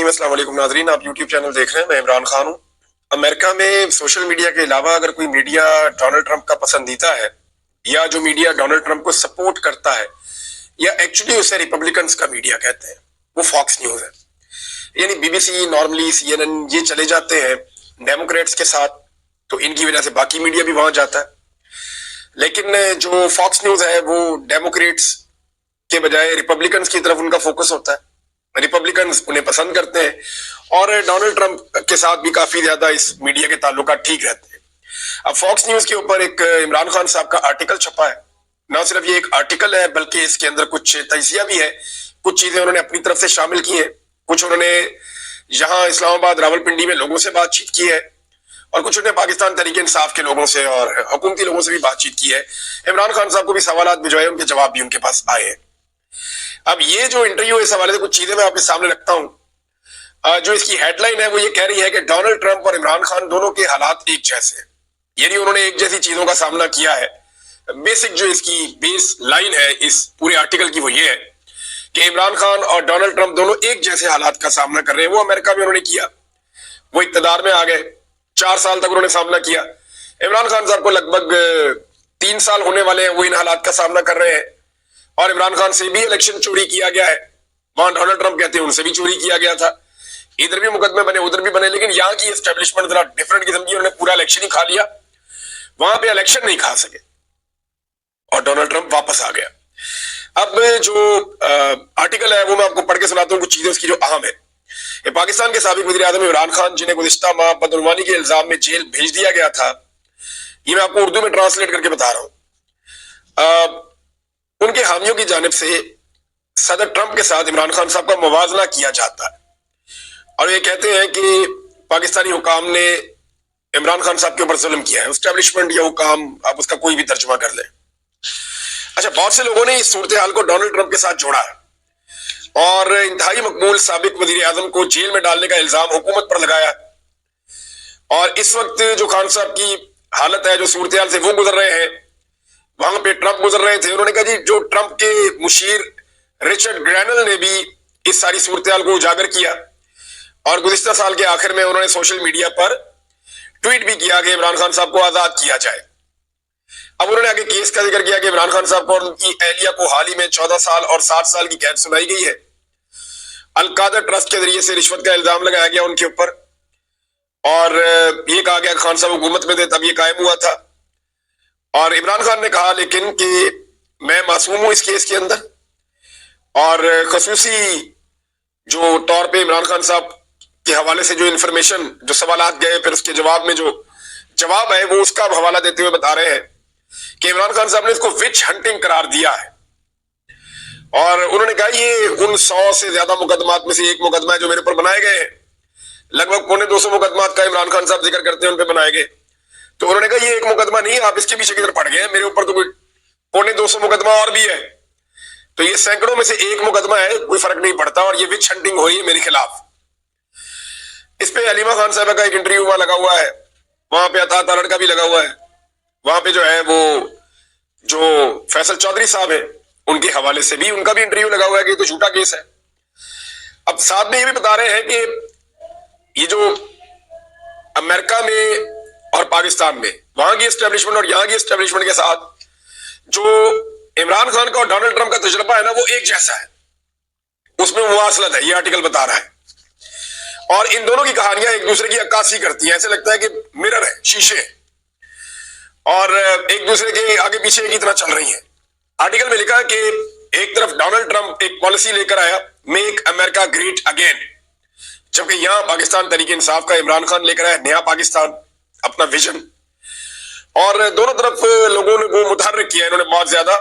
الرحیم السلام علیکم ناظرین، آپ یوٹیوب چینل دیکھ رہے ہیں. میں عمران خان ہوں. امریکہ میں سوشل میڈیا کے علاوہ اگر کوئی میڈیا ڈونلڈ ٹرمپ کا پسندیدہ ہے یا جو میڈیا ڈونلڈ ٹرمپ کو سپورٹ کرتا ہے یا ایکچولی اسے ریپبلکنز کا میڈیا کہتے ہیں، وہ فاکس نیوز ہے. یعنی B B C, normally C N N, یہ چلے جاتے ہیں ڈیموکریٹس کے ساتھ، تو ان کی وجہ سے باقی میڈیا بھی وہاں جاتا ہے. لیکن جو فاکس نیوز ہے وہ ڈیموکریٹس کے بجائے ریپبلکنز کی طرف ان کا فوکس ہوتا ہے. ریپبلکنز انہیں پسند کرتے ہیں اور ڈونلڈ ٹرمپ کے ساتھ بھی کافی زیادہ اس میڈیا کے تعلقات ٹھیک رہتے ہیں. اب فاکس نیوز کے اوپر ایک عمران خان صاحب کا آرٹیکل چھپا ہے. نہ صرف یہ ایک آرٹیکل ہے بلکہ اس کے اندر کچھ تجزیہ بھی ہے. کچھ چیزیں انہوں نے اپنی طرف سے شامل کی ہیں، کچھ انہوں نے یہاں اسلام آباد راولپنڈی میں لوگوں سے بات چیت کی ہے، اور کچھ انہوں نے پاکستان تحریک انصاف کے لوگوں سے اور حکومتی لوگوں سے بھی بات چیت کی ہے. عمران خان صاحب کو بھی سوالات بھجوائے، ان کے جواب بھی ان کے پاس آئے ہیں. اب یہ جو انٹرویو اس حوالے سے کچھ چیزیں میں آپ کے سامنے رکھتا ہوں. جو اس کی ہیڈ لائن ہے وہ یہ کہہ رہی ہے کہ ڈونلڈ ٹرمپ اور عمران خان دونوں کے حالات ایک جیسے ہیں. یعنی انہوں نے ایک جیسی چیزوں کا سامنا کیا ہے. بیسک جو اس کی بیس لائن ہے اس پورے آرٹیکل کی وہ یہ ہے کہ عمران خان اور ڈونلڈ ٹرمپ دونوں ایک جیسے حالات کا سامنا کر رہے ہیں. وہ امریکہ میں انہوں نے کیا، وہ اقتدار میں آ گئے، 4 سال تک انہوں نے سامنا کیا. عمران خان صاحب کو لگ بھگ 3 سال ہونے والے ہیں، وہ ان حالات کا سامنا کر رہے ہیں. اور عمران خان سے بھی الیکشن چوری کیا گیا ہے، وہاں ڈونلڈ ٹرمپ کہتے ہیں ان سے بھی چوری کیا گیا تھا. ادھر بھی مقدمے بنے ادھر بھی بنے، لیکن یہاں کی اسٹیبلشمنٹ ذرا ڈفرنٹ قسم کی. انہوں نے پورا الیکشن ہی کھا لیا، وہاں پہ الیکشن نہیں کھا سکے اور ڈونلڈ ٹرمپ واپس آ گیا. اب جو آرٹیکل ہے وہ میں آپ کو پڑھ کے سناتا ہوں کچھ چیزیں اس کی جو اہم ہے. یہ پاکستان کے سابق وزیر اعظم عمران خان جنہیں گزشتہ ماہ بدعنوانی کے الزام میں جیل بھیج دیا گیا تھا، یہ میں آپ کو اردو میں ٹرانسلیٹ کر کے بتا رہا ہوں. ان کے حامیوں کی جانب سے صدر ٹرمپ کے ساتھ عمران خان صاحب کا موازنہ کیا جاتا ہے، اور یہ کہتے ہیں کہ پاکستانی حکام نے عمران خان صاحب کے اوپر ظلم کیا ہے. اسٹیبلشمنٹ یا حکام، آپ اس کا کوئی بھی ترجمہ کر لیں. اچھا، بہت سے لوگوں نے اس صورتحال کو ڈونلڈ ٹرمپ کے ساتھ جوڑا ہے اور انتہائی مقبول سابق وزیر اعظم کو جیل میں ڈالنے کا الزام حکومت پر لگایا. اور اس وقت جو خان صاحب کی حالت ہے، جو صورتحال سے وہ گزر رہے ہیں، وہاں پہ ٹرمپ گزر رہے تھے. انہوں نے کہا جی جو ٹرمپ کے مشیر رچرڈ گرینل نے بھی اس ساری صورتحال کو اجاگر کیا، اور گزشتہ سال کے آخر میں انہوں نے سوشل میڈیا پر ٹویٹ بھی کیا کہ عمران خان صاحب کو آزاد کیا جائے. اب انہوں نے آگے کیس کا ذکر کیا کہ عمران خان صاحب کو اور ان کی اہلیہ کو حال ہی میں 14 سال اور 7 سال کی قید سنائی گئی ہے. القادر ٹرسٹ کے ذریعے سے رشوت کا الزام لگایا گیا ان کے اوپر، اور یہ کہا گیا کہ خان صاحب حکومت میں تھے تب یہ قائم ہوا تھا. اور عمران خان نے کہا لیکن کہ میں معصوم ہوں اس کیس کے اندر، اور خصوصی جو طور پہ عمران خان صاحب کے حوالے سے جو انفارمیشن، جو سوالات گئے پھر اس کے جواب میں جو جواب ہے وہ اس کا حوالہ دیتے ہوئے بتا رہے ہیں کہ عمران خان صاحب نے اس کو وچ ہنٹنگ قرار دیا ہے. اور انہوں نے کہا یہ ان 100 سے زیادہ مقدمات میں سے ایک مقدمہ ہے جو میرے پر بنائے گئے ہیں. لگ بھگ 250 مقدمات کا عمران خان صاحب ذکر کرتے ہیں ان پہ بنائے گئے. تو انہوں نے کہا یہ ایک مقدمہ نہیں، آپ اس کے پیچھے کدھر پڑ گئے ہیں، میرے اوپر تو کوئی 250 مقدمہ اور بھی ہے. تو یہ سینکڑوں میں سے ایک مقدمہ ہے، کوئی فرق نہیں پڑتا، اور یہ وچ ہنٹنگ ہو رہی ہے میرے خلاف. اس پہ علیمہ خان صاحبہ کا ایک انٹرویو وہاں لگا ہوا ہے، وہاں پہ عطا تارڑ کا بھی لگا ہوا ہے، وہاں پہ جو ہے وہ جو فیصل چودھری صاحب ہیں ان کے حوالے سے بھی ان کا بھی انٹرویو لگا ہوا ہے کہ یہ تو جھوٹا کیس ہے. اب ساتھ میں یہ بھی بتا رہے ہیں کہ یہ جو امریکہ میں اور پاکستان میں وہاں کی اسٹیبلشمنٹ اور یہاں کی اسٹیبلشمنٹ کے ساتھ جو عمران خان کا اور ڈونلڈ ٹرمپ کا تجربہ ہے نا وہ ایک جیسا ہے، اس میں مواصلت ہے، یہ آرٹیکل بتا رہا ہے. اور ان دونوں کی کہانیاں ایک دوسرے کی عکاسی کرتی ہیں، ایسے لگتا ہے کہ مرر ہے، شیشے ہیں، اور ایک دوسرے کے آگے پیچھے کی طرح چل رہی ہیں. آرٹیکل میں لکھا ہے کہ ایک طرف ڈونلڈ ٹرمپ ایک پالیسی لے کر آیا، میک امریکہ گریٹ اگین، جبکہ یہاں پاکستان تحریک انصاف کا عمران خان لے کر آیا نیا پاکستان، اپنا ویژن. اور دونوں طرف لوگوں نے وہ متحرک کیا انہوں نے بہت زیادہ.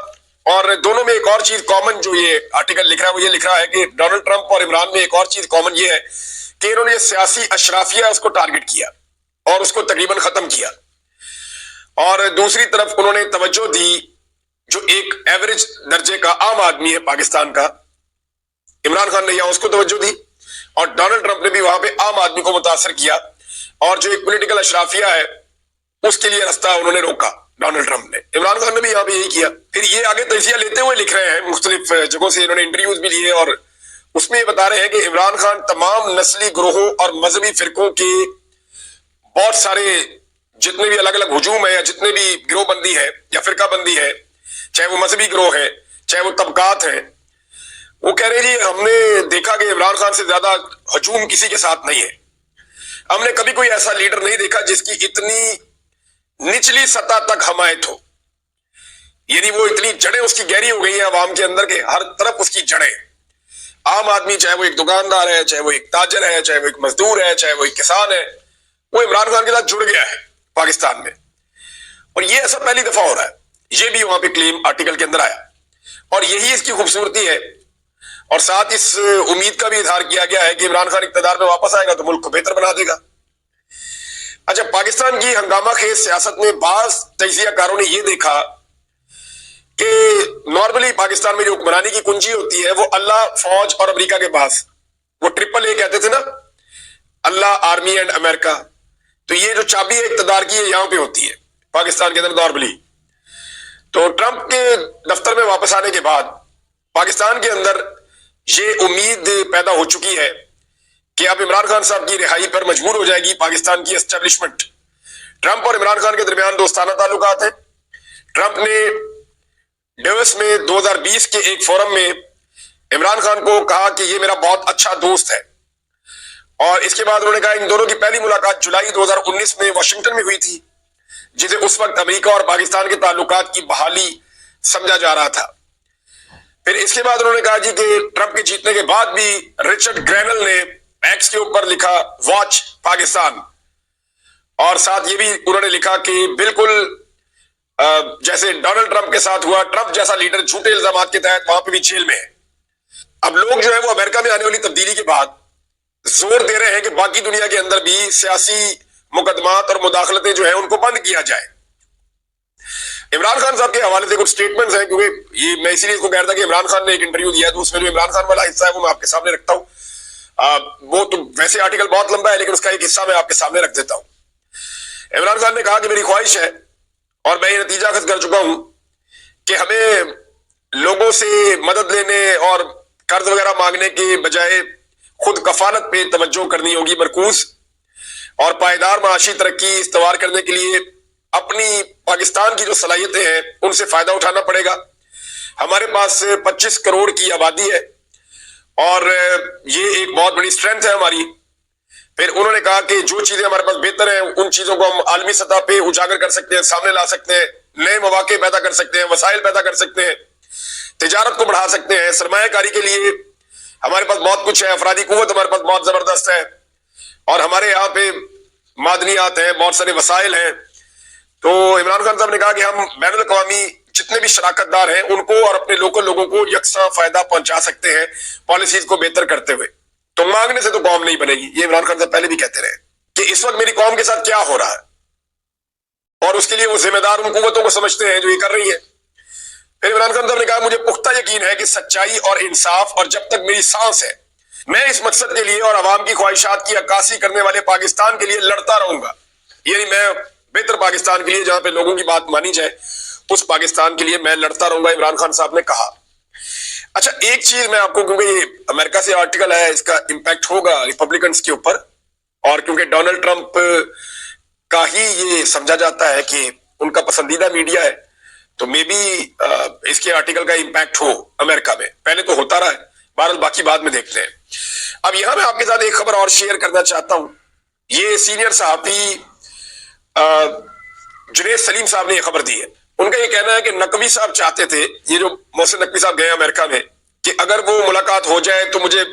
اور دونوں میں ایک اور چیز کامن جو یہ آرٹیکل لکھ رہا ہے وہ یہ لکھ رہا ہے کہ ڈونلڈ ٹرمپ اور عمران میں ایک اور چیز کامن یہ ہے کہ انہوں نے سیاسی اشرافیہ اس کو ٹارگٹ کیا اور اس کو تقریباً ختم کیا. اور دوسری طرف انہوں نے توجہ دی جو ایک ایوریج درجے کا عام آدمی ہے پاکستان کا، عمران خان نے یہاں اس کو توجہ دی، اور ڈونلڈ ٹرمپ نے بھی وہاں پہ عام آدمی کو متاثر کیا، اور جو ایک پولیٹیکل اشرافیہ ہے اس کے لیے رستہ انہوں نے روکا ڈونلڈ ٹرمپ نے. عمران خان نے بھی یہاں پہ یہی کیا. پھر یہ آگے تجزیہ لیتے ہوئے لکھ رہے ہیں، مختلف جگہوں سے انہوں نے انٹرویوز بھی لیے اور اس میں یہ بتا رہے ہیں کہ عمران خان تمام نسلی گروہوں اور مذہبی فرقوں کے بہت سارے جتنے بھی الگ الگ ہجوم ہے یا جتنے بھی گروہ بندی ہے یا فرقہ بندی ہے، چاہے وہ مذہبی گروہ ہے چاہے وہ طبقات ہیں، وہ کہہ رہے ہیں جی ہم نے دیکھا کہ عمران خان سے زیادہ ہجوم کسی کے ساتھ نہیں ہے، ہم نے کبھی کوئی ایسا لیڈر نہیں دیکھا جس کی اتنی نچلی سطح تک حمایت ہو، یعنی وہ اتنی جڑیں اس کی گہری ہو گئی ہیں عوام کے اندر کہ ہر طرف اس کی جڑیں، عام آدمی چاہے وہ ایک دکاندار ہے چاہے وہ ایک تاجر ہے چاہے وہ ایک مزدور ہے چاہے وہ ایک کسان ہے، وہ عمران خان کے ساتھ جڑ گیا ہے پاکستان میں، اور یہ ایسا پہلی دفعہ ہو رہا ہے، یہ بھی وہاں پہ کلیم آرٹیکل کے اندر آیا، اور یہی اس کی خوبصورتی ہے، اور ساتھ اس امید کا بھی اظہار کیا گیا ہے کہ عمران خان اقتدار میں واپس آئے گا تو ملک کو بہتر بنا دے گا۔ اچھا، پاکستان کی ہنگامہ خیز سیاست میں بعض تجزیہ کاروں نے یہ دیکھا کہ نارملی پاکستان میں جو حکمرانی کی کنجی ہوتی ہے وہ اللہ، فوج اور امریکہ کے پاس، وہ ٹرپل اے کہتے تھے نا، اللہ، آرمی اینڈ امریکہ، تو یہ جو چابی اقتدار کی ہے یہاں پہ ہوتی ہے پاکستان کے اندر نارملی۔ تو ٹرمپ کے دفتر میں واپس آنے کے بعد پاکستان کے اندر یہ امید پیدا ہو چکی ہے کہ اب عمران خان صاحب کی رہائی پر مجبور ہو جائے گی پاکستان کی اسٹیبلشمنٹ۔ ٹرمپ اور عمران خان کے درمیان دوستانہ تعلقات ہیں۔ ٹرمپ نے ڈیوس میں 2020 کے ایک فورم میں عمران خان کو کہا کہ یہ میرا بہت اچھا دوست ہے، اور اس کے بعد انہوں نے کہا ان دونوں کی پہلی ملاقات جولائی 2019 میں واشنگٹن میں ہوئی تھی، جسے اس وقت امریکہ اور پاکستان کے تعلقات کی بحالی سمجھا جا رہا تھا۔ پھر اس کے بعد انہوں نے کہا جی کہ ٹرمپ کے جیتنے کے بعد بھی رچرڈ گرینل نے ایکس کے اوپر لکھا واچ پاکستان، اور ساتھ یہ بھی انہوں نے لکھا کہ بالکل جیسے ڈونلڈ ٹرمپ کے ساتھ ہوا، ٹرمپ جیسا لیڈر جھوٹے الزامات کے تحت وہاں پہ بھی جیل میں ہے۔ اب لوگ جو ہے وہ امریکہ میں آنے والی تبدیلی کے بعد زور دے رہے ہیں کہ باقی دنیا کے اندر بھی سیاسی مقدمات اور مداخلتیں جو ہیں ان کو بند کیا جائے۔ عمران خان صاحب کے حوالے سے کچھ سٹیٹمنٹس ہیں، کیونکہ یہ میں اسی لیے اس کو کہہ رہا تھا کہ عمران خان نے ایک انٹرویو دیا ہے تو اس میں جو عمران خان والا حصہ ہے وہ میں آپ کے سامنے رکھتا ہوں۔ وہ تو ویسے آرٹیکل بہت لمبا ہے لیکن اس کا ایک حصہ میں آپ کے سامنے رکھ دیتا ہوں۔ عمران خان نے کہا کہ میری خواہش ہے اور میں یہ نتیجہ اخذ کر چکا ہوں کہ ہمیں لوگوں سے مدد لینے اور قرض وغیرہ مانگنے کے بجائے خود کفالت پہ توجہ کرنی ہوگی مرکوز، اور پائیدار معاشی ترقی استوار کرنے کے لیے اپنی پاکستان کی جو صلاحیتیں ہیں ان سے فائدہ اٹھانا پڑے گا۔ ہمارے پاس 25 کروڑ کی آبادی ہے اور یہ ایک بہت بڑی اسٹرینتھ ہے ہماری۔ پھر انہوں نے کہا کہ جو چیزیں ہمارے پاس بہتر ہیں ان چیزوں کو ہم عالمی سطح پہ اجاگر کر سکتے ہیں، سامنے لا سکتے ہیں، نئے مواقع پیدا کر سکتے ہیں، وسائل پیدا کر سکتے ہیں، تجارت کو بڑھا سکتے ہیں، سرمایہ کاری کے لیے ہمارے پاس بہت کچھ ہے، افرادی قوت ہمارے پاس بہت زبردست ہے، اور ہمارے یہاں پہ معدنیات ہیں، بہت سارے وسائل ہیں۔ تو عمران خان صاحب نے کہا کہ ہم بین الاقوامی جتنے بھی شراکت دار ہیں ان کو اور اپنے لوکل لوگوں کو یکساں فائدہ پہنچا سکتے ہیں پالیسیز کو بہتر کرتے ہوئے۔ تو مانگنے سے تو قوم نہیں بنے گی، یہ عمران خان صاحب پہلے بھی کہتے رہے کہ اس وقت میری قوم کے ساتھ کیا ہو رہا ہے، اور اس کے لیے وہ ذمہ دار ان قوتوں کو سمجھتے ہیں جو یہ کر رہی ہیں۔ پھر عمران خان صاحب نے کہا مجھے پختہ یقین ہے کہ سچائی اور انصاف اور جب تک میری سانس ہے میں اس مقصد کے لیے اور عوام کی خواہشات کی عکاسی کرنے والے پاکستان کے لیے لڑتا رہوں گا، یعنی میں بہتر پاکستان کے لیے جہاں پہ لوگوں کی بات مانی جائے اس پاکستان کے لیے میں لڑتا رہوں گا، عمران خان صاحب نے کہا۔ اچھا، ایک چیز میں آپ کو، کیونکہ یہ امریکہ سے آرٹیکل ہے اس کا امپیکٹ ہوگا ریپبلکنز کے اوپر، اور کیونکہ ڈونلڈ ٹرمپ کا ہی یہ سمجھا جاتا ہے کہ ان کا پسندیدہ میڈیا ہے، تو مے بی اس کے آرٹیکل کا امپیکٹ ہو امریکہ میں، پہلے تو ہوتا رہا ہے، بہرحال باقی بعد میں دیکھتے ہیں۔ اب یہاں میں آپ کے ساتھ ایک خبر اور شیئر کرنا چاہتا ہوں، یہ سینئر صحافی جنید سلیم صاحب نے یہ خبر دی ہے۔ ان کا یہ کہنا ہے کہ نقوی صاحب چاہتے تھے، یہ جو محسن نقوی صاحب گئے امریکہ میں، کہ اگر وہ ملاقات ہو جائے تو مجھے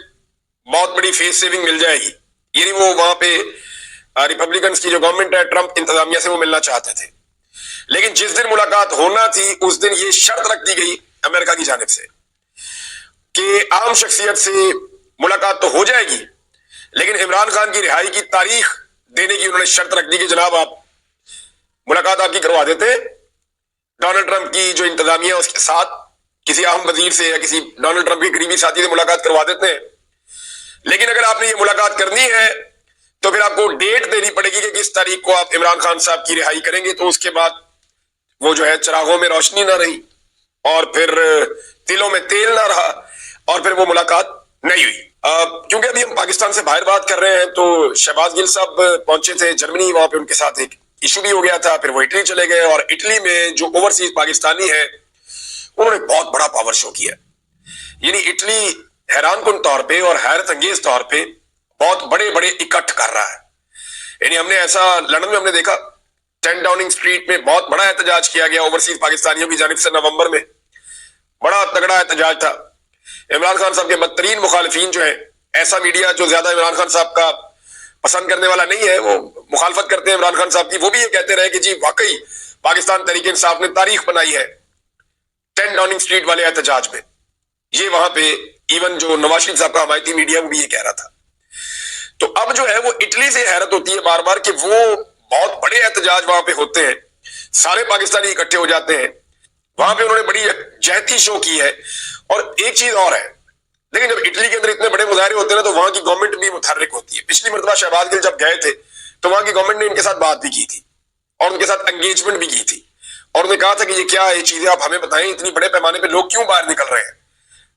بہت بڑی فیس سیونگ مل جائے گی، یعنی وہ وہاں پہ ریپبلکنز کی جو گورنمنٹ ہے ٹرمپ انتظامیہ سے وہ ملنا چاہتے تھے، لیکن جس دن ملاقات ہونا تھی اس دن یہ شرط رکھ دی گئی امریکہ کی جانب سے کہ عام شخصیت سے ملاقات تو ہو جائے گی لیکن عمران خان کی رہائی کی تاریخ دینے کی انہوں نے شرط رکھ دی کہ جناب آپ ملاقات آپ کی کروا دیتے ہیں ڈونلڈ ٹرمپ کی جو انتظامیہ اس کے ساتھ کسی اہم وزیر سے یا کسی ڈونلڈ ٹرمپ کے قریبی ساتھی سے ملاقات کروا دیتے ہیں، لیکن اگر آپ نے یہ ملاقات کرنی ہے تو پھر آپ کو ڈیٹ دینی پڑے گی کہ کس تاریخ کو آپ عمران خان صاحب کی رہائی کریں گے۔ تو اس کے بعد وہ جو ہے چراغوں میں روشنی نہ رہی اور پھر دلوں میں تیل نہ رہا اور پھر وہ ملاقات نہیں ہوئی. کیونکہ ابھی ہم پاکستان سے باہر بات کر رہے ہیں تو شہباز گل صاحب پہنچے تھے جرمنی, وہاں پہ ان کے ساتھ ایک ایشو بھی ہو گیا تھا, پھر وہ اٹلی چلے گئے, اور اٹلی میں جو اوورسیز پاکستانی ہے انہوں نے بہت بڑا پاور شو کیا. یعنی اٹلی حیران کن طور پہ اور حیرت انگیز طور پہ بہت بڑے بڑے اکٹھ کر رہا ہے. یعنی ہم نے ایسا لندن میں ہم نے دیکھا 10 ڈاؤننگ اسٹریٹ میں بہت بڑا احتجاج کیا گیا اوورسیز پاکستانیوں کی جانب سے نومبر میں, بڑا تگڑا احتجاج تھا. عمران خان صاحب کے بدترین مخالفین جو ہیں, ایسا میڈیا جو زیادہ عمران خان صاحب کا پسند کرنے والا نہیں ہے, وہ مخالفت کرتے ہیں عمران خان صاحب کی, وہ بھی یہ کہتے رہے کہ جی واقعی پاکستان تحریک انصاف نے تاریخ بنائی ہے 10 ڈاؤننگ اسٹریٹ والے احتجاج میں. یہ وہاں پہ ایون جو نواز شریف صاحب کا حمایتی میڈیا وہ بھی یہ کہہ رہا تھا. تو اب جو ہے وہ اٹلی سے حیرت ہوتی ہے بار بار کہ وہ بہت بڑے احتجاج وہاں پہ ہوتے ہیں, سارے پاکستانی اکٹھے ہو جاتے ہیں, وہاں پہ انہوں نے بڑی جہتی شو کی ہے. اور ایک چیز اور ہے, لیکن جب اٹلی کے اندر اتنے بڑے مظاہرے ہوتے ہیں تو وہاں کی گورنمنٹ بھی متحرک ہوتی ہے. پچھلی مرتبہ شہباز گل جب گئے تھے تو وہاں کی گورنمنٹ نے ان کے ساتھ بات بھی کی تھی اور ان کے ساتھ انگیجمنٹ بھی کی تھی, اور انہوں نے کہا تھا کہ یہ کیا یہ چیزیں آپ ہمیں بتائیں, اتنی بڑے پیمانے پہ لوگ کیوں باہر نکل رہے ہیں.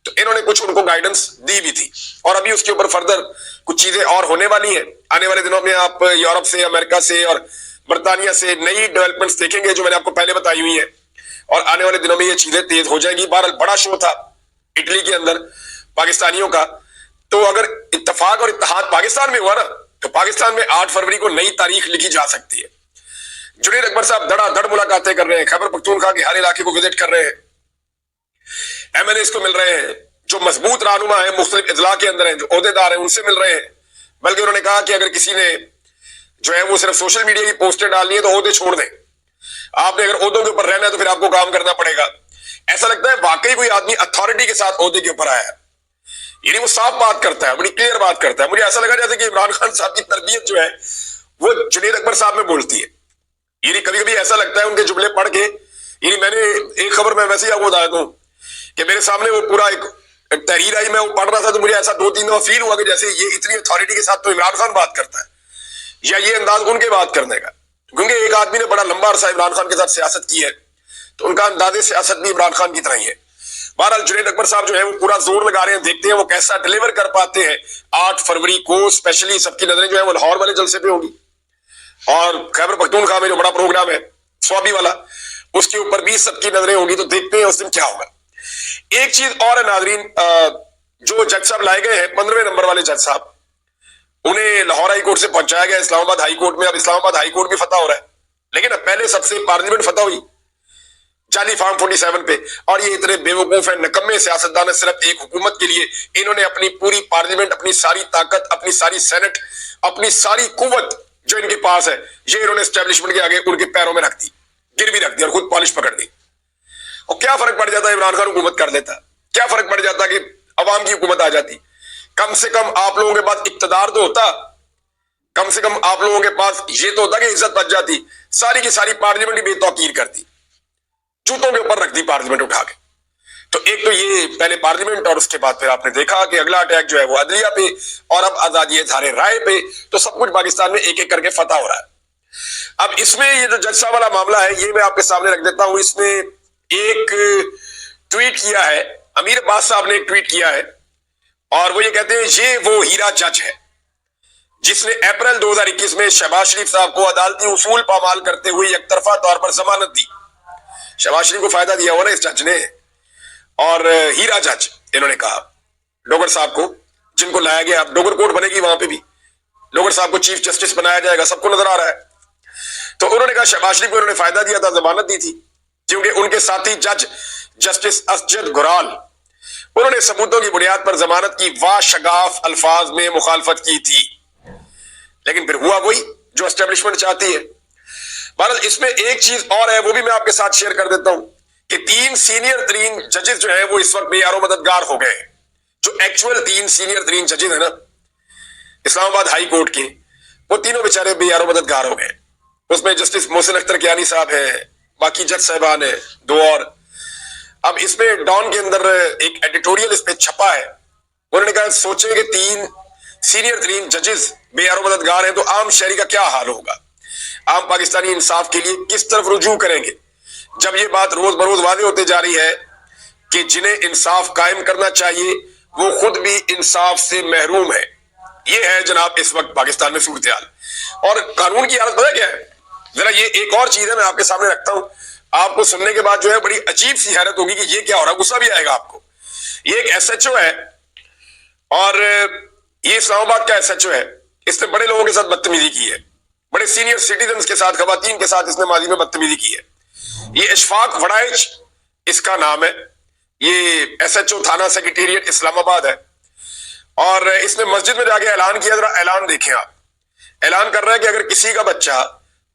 تو انہوں نے کچھ ان کو گائیڈنس دی بھی تھی, اور ابھی اس کے اوپر فردر کچھ چیزیں اور ہونے والی ہیں. آنے والے دنوں میں آپ یورپ سے, امریکہ سے اور برطانیہ سے نئی ڈیولپمنٹس دیکھیں گے جو میں نے آپ کو پہلے بتائی ہوئی ہیں, اور آنے والے دنوں میں یہ چیزیں تیز ہو جائیں گی. بہرحال بڑا شو تھا اٹلی کے اندر پاکستانیوں کا. تو اگر اتفاق اور اتحاد پاکستان میں ہوا نا تو پاکستان میں 8 فروری کو نئی تاریخ لکھی جا سکتی ہے. جنید اکبر صاحب دڑا دڑ ملاقاتیں کر رہے ہیں, خیبر پختونخوا کے ہر علاقے کو وزٹ کر رہے ہیں, ایم این ایز کو مل رہے ہیں, جو مضبوط رہنما ہیں مختلف اضلاع کے اندر ہیں, جو عہدیدار ہیں ان سے مل رہے ہیں. بلکہ انہوں نے کہا کہ اگر کسی نے جو ہے وہ صرف سوشل میڈیا کی پوسٹیں ڈالنی ہے تو عہدے چھوڑ دیں, آپ نے اگر عہدوں کے اوپر رہنا ہے تو پھر آپ کو کام کرنا پڑے گا. ایسا لگتا ہے واقعی کوئی آدمی اتھارٹی کے ساتھ عہدے کے اوپر آیا ہے, یعنی وہ صاف بات کرتا ہے, بڑی کلیئر بات کرتا ہے. مجھے ایسا لگا جیسے کہ عمران خان صاحب کی تربیت جو ہے وہ جنید اکبر صاحب میں بولتی ہے. یعنی کبھی کبھی ایسا لگتا ہے ان کے جملے پڑھ کے, یعنی میں نے ایک خبر میں ویسے ہی آپ کو بتا دوں کہ میرے سامنے وہ پورا ایک تحریر آئی, میں وہ پڑھ رہا تھا تو مجھے ایسا 2-3 دفعہ فیل ہوا کہ جیسے یہ اتنی اتھارٹی کے ساتھ تو عمران خان بات کرتا ہے, یا یہ انداز ان کے بات کرنے کا. کیونکہ ایک آدمی نے بڑا لمبا عرصہ عمران خان کے ساتھ سیاست کی ہے تو ان کا انداز سیاست بھی عمران خان کی طرح ہی ہے. بہرحال جنید اکبر صاحب جو ہے وہ پورا زور لگا رہے ہیں, دیکھتے ہیں وہ کیسا ڈیلیور کر پاتے ہیں. 8 فروری کو اسپیشلی سب کی نظریں جو ہے وہ لاہور والے جلسے پہ ہوں گی, اور خیبر پختونخوا میں جو بڑا پروگرام ہے سوابی والا, اس کے اوپر بھی سب کی نظریں ہوں گی. تو دیکھتے ہیں اس دن کیا ہوگا. ایک چیز اور ہے ناظرین, جو جج صاحب لائے گئے ہیں 15ویں نمبر والے جج صاحب, انہیں لاہور ہائی کورٹ سے پہنچایا گیا اسلام آباد ہائی کورٹ میں. اب اسلام آباد ہائی کورٹ بھی فتح ہو رہا ہے, لیکن اب پہلے سب سے پارلیمنٹ فتح ہوئی جعلی فارم 47 پہ. اور یہ اتنے بیوقوف ہیں, نکمے سیاستدان ہیں, صرف ایک حکومت کے لیے انہوں نے اپنی پوری پارلیمنٹ, اپنی ساری طاقت, اپنی ساری سینٹ, اپنی ساری قوت جو ان کے پاس ہے یہ انہوں نے اسٹیبلشمنٹ کے آگے ان کے پیروں میں رکھ دی, گر بھی رکھ دی اور خود پالش پکڑ دی. اور کیا فرق پڑ جاتا ہے عمران خان حکومت کر لیتا, کیا فرق پڑ جاتا کہ عوام کی حکومت آ جاتی. کم سے کم آپ لوگوں کے پاس اقتدار تو ہوتا, کم سے کم آپ لوگوں کے پاس یہ تو ہوتا کہ عزت بچ جاتی. ساری کی ساری پارلیمنٹ ہی بے توقیر کر دی, جوتوں کے اوپر رکھ دی پارلیمنٹ اٹھا کے. تو ایک تو یہ پہلے پارلیمنٹ, اور اس کے بعد پھر آپ نے دیکھا کہ اگلا اٹیک جو ہے وہ عدلیہ پہ, اور اب آزادی اظہار رائے پہ. تو سب کچھ پاکستان میں ایک ایک کر کے فتح ہو رہا ہے. اب اس میں یہ جو جج صاحب والا معاملہ ہے یہ میں آپ کے سامنے رکھ دیتا ہوں. اس میں ایک ٹویٹ کیا ہے, امیر عباس صاحب نے ایک ٹویٹ کیا ہے, اور وہ یہ کہتے ہیں یہ وہ ہیرا جج ہے جس نے اپریل 2021 میں شہباز شریف صاحب کو عدالتی اصول پامال کرتے ہوئے یک طرفہ طور پر ضمانت دی. شہباز شریف کو فائدہ دیا ہوا نا اس جج نے. اور ہیرا جج انہوں نے کہا ڈوگر صاحب کو, جن کو لایا گیا, اب ڈوگر کورٹ بنے گی وہاں پہ بھی, ڈوگر صاحب کو چیف جسٹس بنایا جائے گا, سب کو نظر آ رہا ہے. تو انہوں نے کہا شہباز شریف کو انہوں نے فائدہ دیا تھا, ضمانت دی تھی, کیونکہ ان کے ساتھی جج جسٹس اسجد گرال, انہوں نے ثبوتوں کی بنیاد پر ضمانت کی واشگاف الفاظ میں مخالفت کی تھی. لیکن پھر ہوا وہی جو اسٹیبلشمنٹ چاہتی ہے. بہرحال اس میں ایک چیز اور ہے, وہ بھی میں آپ کے ساتھ شیئر کر دیتا ہوں کہ 3 سینئر ترین ججز جو ہیں وہ اس وقت بے یار و مددگار ہو گئے. جو ایکچوئل 3 سینئر ترین ججز ہیں نا اسلام آباد ہائی کورٹ کے, وہ تینوں بیچارے بے یار و مددگار ہو گئے. اس میں جسٹس محسن اختر کیانی صاحب ہیں, باقی جج صاحبان ہیں 2 اور. اب اس میں ڈان کے اندر ایک ایڈیٹوریل اس پہ چھپا ہے, انہوں نے کہا سوچیں کہ 3 سینئر ترین ججز بے یار و مددگار ہیں تو عام شہری کا کیا حال ہوگا, عام پاکستانی انصاف کے لیے کس طرف رجوع کریں گے, جب یہ بات روز بروز واضح ہوتے جا رہی ہے کہ جنہیں انصاف قائم کرنا چاہیے وہ خود بھی انصاف سے محروم ہے. یہ ہے جناب اس وقت پاکستان میں صورتحال. اور قانون کی حالت پتہ کیا ہے؟ ذرا یہ ایک اور چیز ہے میں آپ کے سامنے رکھتا ہوں. آپ کو سننے کے بعد جو ہے بڑی عجیب سی حیرت ہوگی کہ یہ کیا ہو رہا ہے, غصہ بھی آئے گا آپ کو. یہ ایک ایس ایچ او ہے اور یہ اسلام آباد کا ایس ایچ او ہے. اس نے بڑے لوگوں کے ساتھ بدتمیزی کی ہے, بڑے سینئر سٹیزنز کے ساتھ, خواتین کے ساتھ اس نے ماضی میں بدتمیزی کی ہے. یہ اشفاق وڑائچ اس کا نام ہے. یہ ایس ایچ او تھانہ سیکریٹریٹ اسلام آباد ہے. اور اس نے مسجد میں جا کے اعلان کیا. ذرا اعلان دیکھیں آپ. اعلان کر رہا ہے کہ اگر کسی کا بچہ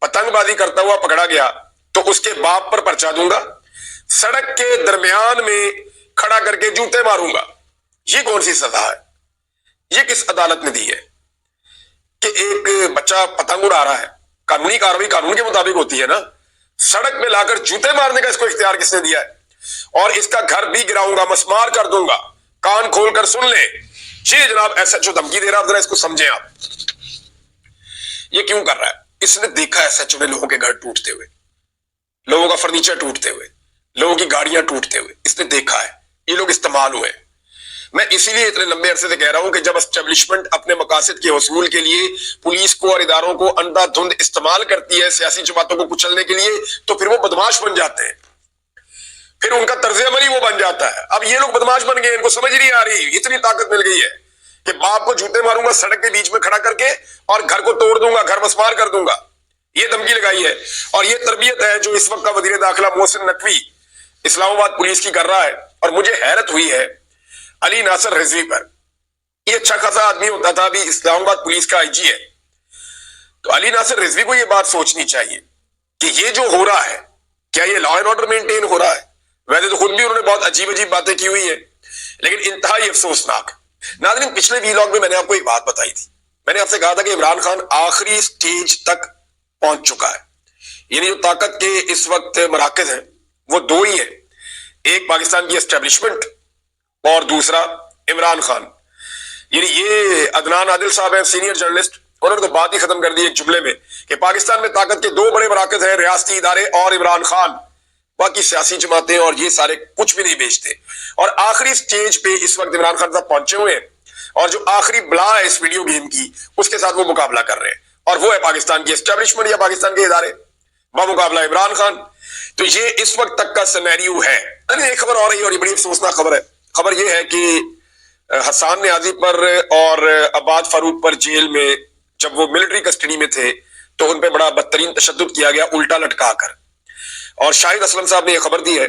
پتنگ بازی کرتا ہوا پکڑا گیا تو اس کے باپ پر پرچہ دوں گا, سڑک کے درمیان میں کھڑا کر کے جوتے ماروں گا. یہ کون سی سزا ہے؟ یہ کس عدالت نے دی ہے کہ ایک بچہ پتنگ اڑا رہا ہے؟ قانونی کارروائی قانون کے مطابق ہوتی ہے نا. سڑک میں لا کر جوتے مارنے کا اس کو اختیار کس نے دیا ہے؟ اور اس کا گھر بھی گراؤں گا, مسمار کر دوں گا. کان کھول کر سن لیں. جی جناب ایس ایچ او دھمکی دے رہا ہے. ذرا اس کو سمجھیں آپ. یہ کیوں کر رہا ہے؟ اس نے دیکھا ایس ایچ او نے لوگوں کے گھر ٹوٹتے ہوئے, لوگوں کا فرنیچر ٹوٹتے ہوئے, لوگوں کی گاڑیاں ٹوٹتے ہوئے. اس نے دیکھا ہے یہ لوگ استعمال ہوئے. میں اسی لیے اتنے لمبے عرصے سے کہہ رہا ہوں کہ جب اسٹیبلشمنٹ اپنے مقاصد کے حصول کے لیے پولیس کو اور اداروں کو اندھا دھند استعمال کرتی ہے سیاسی جماعتوں کو کچلنے کے لیے, تو پھر وہ بدماش بن جاتے ہیں, پھر ان کا طرز عمل ہی وہ بن جاتا ہے. اب یہ لوگ بدماش بن گئے, ان کو سمجھ نہیں آ رہی, اتنی طاقت مل گئی ہے کہ باپ کو جوتے ماروں گا سڑک کے بیچ میں کھڑا کر کے اور گھر کو توڑ دوں گا, گھر مسمار کر دوں گا. یہ دھمکی لگائی ہے. اور یہ تربیت ہے جو اس وقت کا وزیر داخلہ محسن نقوی اسلام آباد پولیس کی کر رہا ہے. اور مجھے حیرت ہوئی ہے علی ناصر رضوی پر. یہ اچھا خاصا آدمی ہوتا تھا, ابھی اسلام آباد پولیس کا آئی جی ہے. تو علی ناصر رضوی کو یہ بات سوچنی چاہیے کہ یہ جو ہو رہا ہے کیا یہ لا اینڈ آرڈر مینٹین ہو رہا ہے؟ ویسے تو خود بھی انہوں نے بہت عجیب عجیب باتیں کی ہوئی ہیں, لیکن انتہائی افسوسناک. ناظرین پچھلے ویلاگ میں میں نے آپ کو ایک بات بتائی تھی. میں نے آپ سے کہا تھا کہ عمران خان آخری سٹیج تک پہنچ چکا ہے. یعنی جو طاقت کے اس وقت مراکز ہیں وہ دو ہی ہیں, ایک پاکستان کی اسٹیبلشمنٹ اور دوسرا عمران خان. یعنی یہ عدنان عادل صاحب ہیں سینئر جرنلسٹ, انہوں نے تو بات ہی ختم کر دی ایک جملے میں کہ پاکستان میں طاقت کے دو بڑے مراکز ہیں, ریاستی ادارے اور عمران خان. باقی سیاسی جماعتیں اور یہ سارے کچھ بھی نہیں بیچتے. اور آخری سٹیج پہ اس وقت عمران خان صاحب پہنچے ہوئے ہیں, اور جو آخری بلا ہے اس ویڈیو گیم کی اس کے ساتھ وہ مقابلہ کر رہے ہیں, اور وہ ہے پاکستان کی اسٹیبلشمنٹ یا پاکستان کے ادارے بمقابلہ عمران خان. تو یہ اس وقت تک کا سینیریو ہے. ایک خبر اور رہی ہے اور یہ بڑی افسوسناک خبر ہے. خبر یہ ہے کہ حسان نیازی پر اور عباد فاروق پر جیل میں جب وہ ملٹری کسٹڈی میں تھے تو ان پہ بڑا بدترین تشدد کیا گیا, الٹا لٹکا کر. اور شاہد اسلم صاحب نے یہ خبر دی ہے,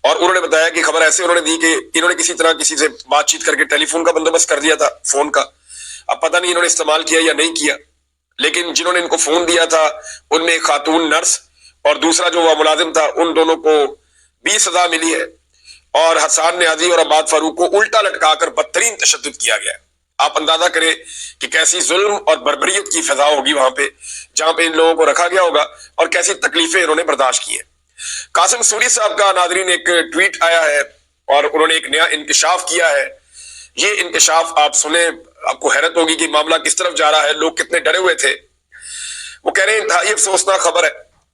اور انہوں نے بتایا کہ خبر ایسے انہوں نے دی کہ انہوں نے کسی طرح کسی سے بات چیت کر کے ٹیلی فون کا بندوبست کر دیا تھا, فون کا. اب پتہ نہیں انہوں نے استعمال کیا یا نہیں کیا, لیکن جنہوں نے ان کو فون دیا تھا ان میں ایک خاتون نرس اور دوسرا جو وہ ملازم تھا, ان دونوں کو بھی سزا ملی ہے. اور حسان نیازی اور عباد فاروق کو الٹا لٹکا کر بدترین تشدد کیا گیا. آپ اندازہ کریں کہ کیسی ظلم اور بربریت کی فضا ہوگی وہاں پہ جہاں پہ ان لوگوں کو رکھا گیا ہوگا, اور کیسی تکلیفیں انہوں نے برداشت کی ہیں. قاسم سوری صاحب کا ناظرین ایک ٹویٹ آیا ہے اور انہوں نے ایک نیا انکشاف کیا ہے. یہ انکشاف آپ سنیں, آپ کو حیرت ہوگی کہ معاملہ کس طرف جا رہا ہے, لوگ کتنے ڈرے ہوئے تھے. وہ کہہ رہے ہیں انتہائی افسوسناک خبر ہے,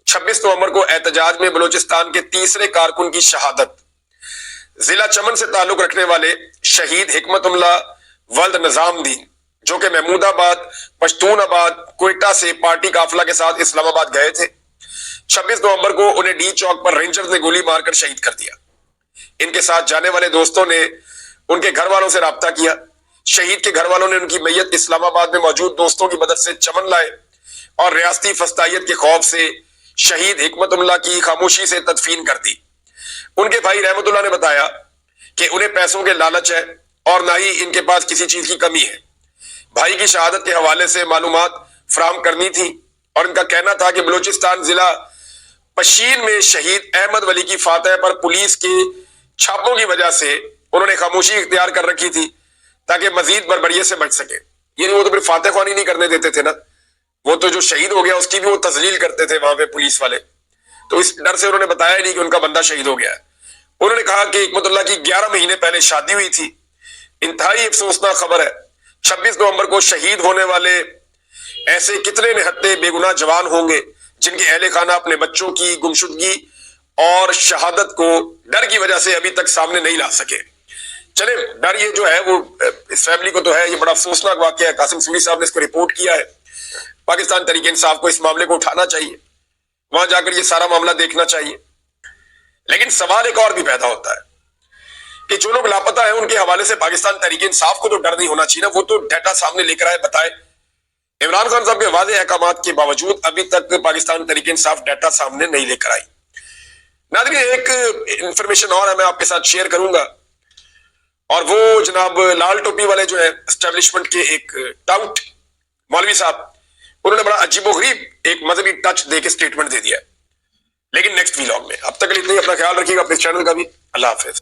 26 نومبر کو احتجاج میں بلوچستان کے تیسرے کارکن کی شہادت. ضلع چمن سے تعلق رکھنے والے شہید حکمت اللہ ولد نظام دین جو کہ محمود آباد, پشتون آباد, کوئٹہ سے پارٹی قافلہ کے ساتھ اسلام آباد گئے تھے. 26 نومبر کو انہیں ڈی چوک پر رینجرز نے گولی مار کر شہید کر دیا. ان کے ساتھ جانے والے دوستوں نے ان کے گھر والوں سے رابطہ کیا. شہید کے گھر والوں نے ان کی میت اسلام آباد میں موجود دوستوں کی مدد سے چمن لائے, اور ریاستی فسطائیت کے خوف سے شہید حکمت اللہ کی خاموشی سے تدفین کر دی. ان کے بھائی رحمت اللہ نے بتایا کہ انہیں پیسوں کے لالچ ہے اور نہ ہی ان کے پاس کسی چیز کی کمی ہے. بھائی کی شہادت کے حوالے سے معلومات فراہم کرنی تھی, اور ان کا کہنا تھا کہ بلوچستان ضلع پشین میں شہید احمد ولی کی فاتح پر پولیس کے چھاپوں کی وجہ سے انہوں نے خاموشی اختیار کر رکھی تھی تاکہ مزید بربریت سے بچ سکے. یعنی وہ تو پھر فاتح خوانی نہیں کرنے دیتے تھے نا, وہ تو جو شہید ہو گیا اس کی بھی وہ تذلیل کرتے تھے وہاں پہ پولیس والے. تو اس ڈر سے انہوں نے بتایا نہیں کہ ان کا بندہ شہید ہو گیا ہے. انہوں نے کہا کہ حکمت اللہ کی 11 مہینے پہلے شادی ہوئی تھی. انتہائی افسوسناک خبر ہے, 26 نومبر کو شہید ہونے والے ایسے کتنے نہتے بے گناہ جوان ہوں گے جن کے اہل خانہ اپنے بچوں کی گمشدگی اور شہادت کو ڈر کی وجہ سے ابھی تک سامنے نہیں لا سکے. چلے ڈر یہ جو ہے وہ اس فیملی کو تو ہے، یہ بڑا افسوسناک واقعہ ہے، قاسم سوری صاحب نے اس کو رپورٹ کیا ہے، پاکستان تحریک انصاف کو اس معاملے کو اٹھانا چاہیے، وہاں جا کر یہ سارا معاملہ دیکھنا چاہیے۔ لیکن سوال ایک اور بھی پیدا ہوتا ہے کہ جو لوگ لاپتہ ہیں ان کے حوالے سے پاکستان تحریک انصاف کو تو ڈر نہیں ہونا چاہیے نا، وہ تو ڈیٹا سامنے لے کر آئے، بتائے۔ عمران خان صاحب کے واضح احکامات کے باوجود ابھی تک پاکستان تحریک انصاف ڈیٹا سامنے نہیں لے کر آئی۔ ناظرین ایک انفارمیشن اور ہے، میں آپ کے ساتھ شیئر کروں گا، اور وہ جناب لال ٹوپی والے جو ہیں اسٹیبلشمنٹ کے ایک ٹاؤٹ مولوی صاحب، انہوں نے بڑا عجیب و غریب ایک مذہبی ٹچ دے کے اسٹیٹمنٹ دے دیا ہے، لیکن نیکسٹ ویلاگ میں۔ اب تک کے لیے اتنا ہی، اپنا خیال رکھیے گا، اپنے چینل کا بھی۔ اللہ حافظ۔